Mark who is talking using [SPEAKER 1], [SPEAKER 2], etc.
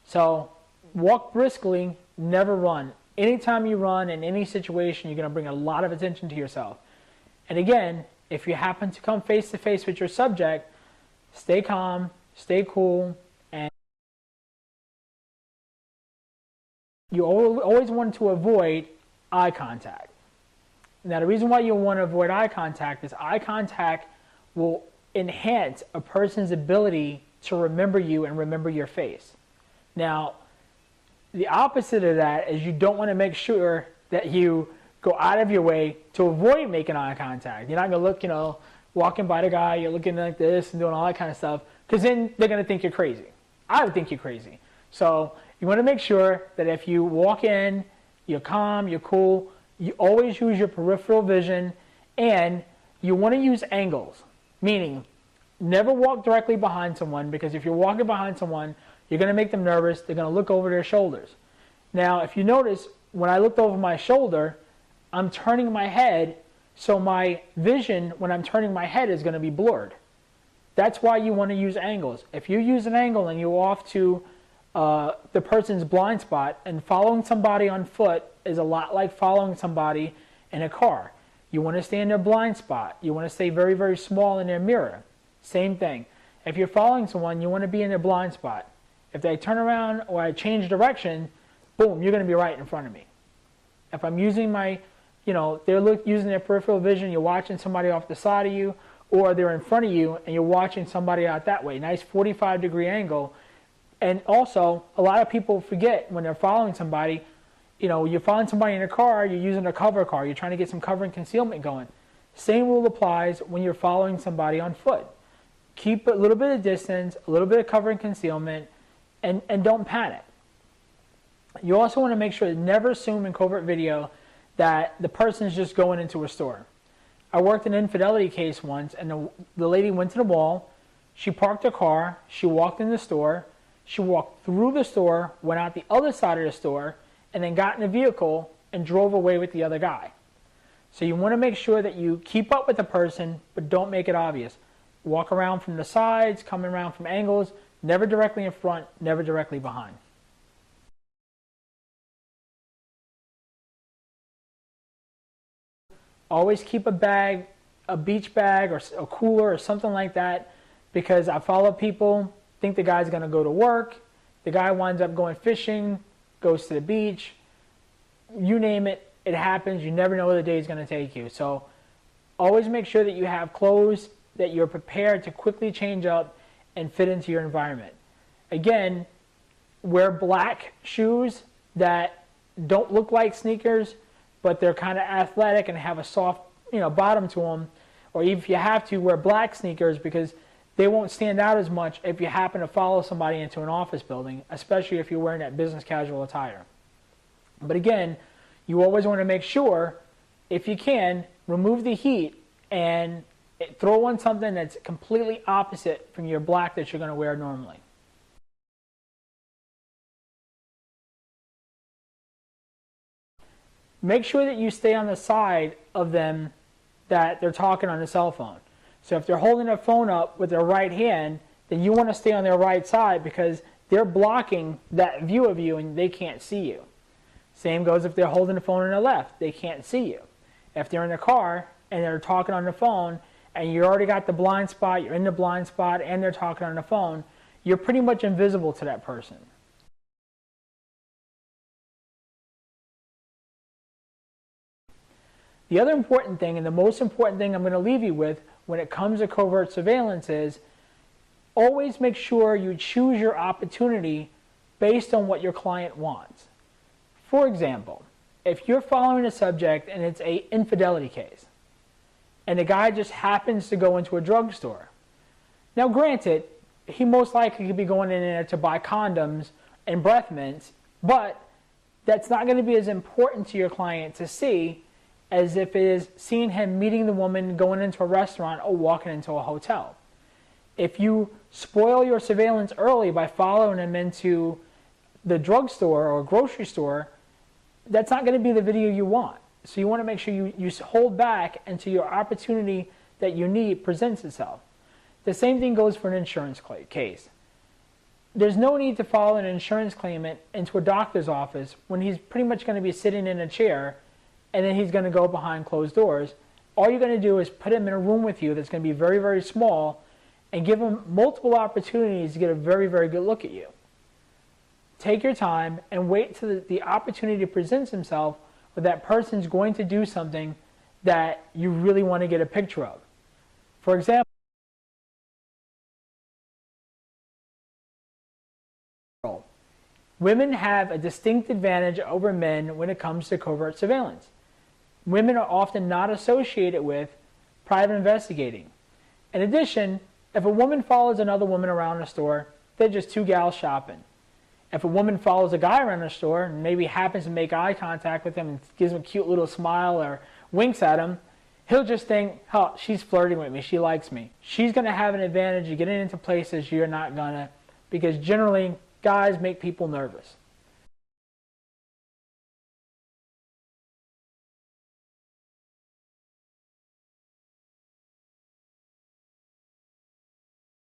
[SPEAKER 1] So walk briskly, never run. Anytime you run in any situation, you're going to bring a lot of attention to yourself. And again, if you happen to come face to face with your subject, stay calm, stay cool, and you always want to avoid eye contact. Now, the reason why you want to avoid eye contact is eye contact will enhance a person's ability to remember you and remember your face. Now, the opposite of that is you don't want to make sure that you go out of your way to avoid making eye contact. You're not going to look, walking by the guy, you're looking like this and doing all that kind of stuff, because then they're going to think you're crazy. I would think you're crazy. So you want to make sure that if you walk in, you're calm, you're cool, you always use your peripheral vision, and you want to use angles, meaning never walk directly behind someone, because if you're walking behind someone, you're going to make them nervous. They're going to look over their shoulders. Now, if you notice, when I looked over my shoulder, I'm turning my head, so my vision when I'm turning my head is going to be blurred. That's why you want to use angles. If you use an angle and you're off to the person's blind spot, and following somebody on foot is a lot like following somebody in a car. You want to stay in their blind spot. You want to stay very, very small in their mirror. Same thing. If you're following someone, you want to be in their blind spot. If they turn around or I change direction, boom, you're going to be right in front of me. If I'm using my, they're using their peripheral vision, you're watching somebody off the side of you, or they're in front of you and you're watching somebody out that way. Nice 45-degree angle. And also, a lot of people forget when they're following somebody, you're following somebody in a car, you're using a cover car, you're trying to get some cover and concealment going. Same rule applies when you're following somebody on foot. Keep a little bit of distance, a little bit of cover and concealment, and don't panic. You also want to make sure to never assume in covert video that the person is just going into a store. I worked an infidelity case once, and the lady went to the mall, she parked her car, she walked in the store, she walked through the store, went out the other side of the store, and then got in a vehicle and drove away with the other guy. So you want to make sure that you keep up with the person, but don't make it obvious. Walk around from the sides, coming around from angles, never directly in front, never directly behind. Always keep a bag, a beach bag or a cooler or something like that, because I follow people, think the guy's going to go to work, the guy winds up going fishing, goes to the beach, you name it, it happens. You never know where the day is going to take you. So always make sure that you have clothes that you're prepared to quickly change up and fit into your environment. Again, wear black shoes that don't look like sneakers, but they're kind of athletic and have a soft, bottom to them. Or if you have to, wear black sneakers, because they won't stand out as much if you happen to follow somebody into an office building, especially if you're wearing that business casual attire. But again, you always want to make sure, if you can, remove the heat and throw on something that's completely opposite from your black that you're going to wear normally. Make sure that you stay on the side of them that they're talking on the cell phone. So if they're holding their phone up with their right hand, then you want to stay on their right side, because they're blocking that view of you and they can't see you. Same goes if they're holding the phone on their left, they can't see you. If they're in the car and they're talking on the phone and you already got the blind spot, you're in the blind spot and they're talking on the phone, you're pretty much invisible to that person. The other important thing, and the most important thing I'm going to leave you with when it comes to covert surveillance, is always make sure you choose your opportunity based on what your client wants. For example, if you're following a subject and it's an infidelity case, and the guy just happens to go into a drugstore. Now granted, he most likely could be going in there to buy condoms and breath mints, but that's not going to be as important to your client to see as if it is seeing him meeting the woman, going into a restaurant, or walking into a hotel. If you spoil your surveillance early by following him into the drugstore or grocery store, that's not going to be the video you want. So you want to make sure you hold back until your opportunity that you need presents itself. The same thing goes for an insurance case. there's no need to follow an insurance claimant into a doctor's office when he's pretty much going to be sitting in a chair and then he's going to go behind closed doors. All you're going to do is put him in a room with you that's going to be very, very small and give him multiple opportunities to get a very, very good look at you. Take your time and wait till the opportunity presents himself where that person's going to do something that you really want to get a picture of. For example, women have a distinct advantage over men when it comes to covert surveillance. Women are often not associated with private investigating. In addition, if a woman follows another woman around a store, they're just two gals shopping. If a woman follows a guy around the store and maybe happens to make eye contact with him and gives him a cute little smile or winks at him, he'll just think, oh, she's flirting with me, she likes me. She's going to have an advantage of getting into places you're not going to, because generally guys make people nervous.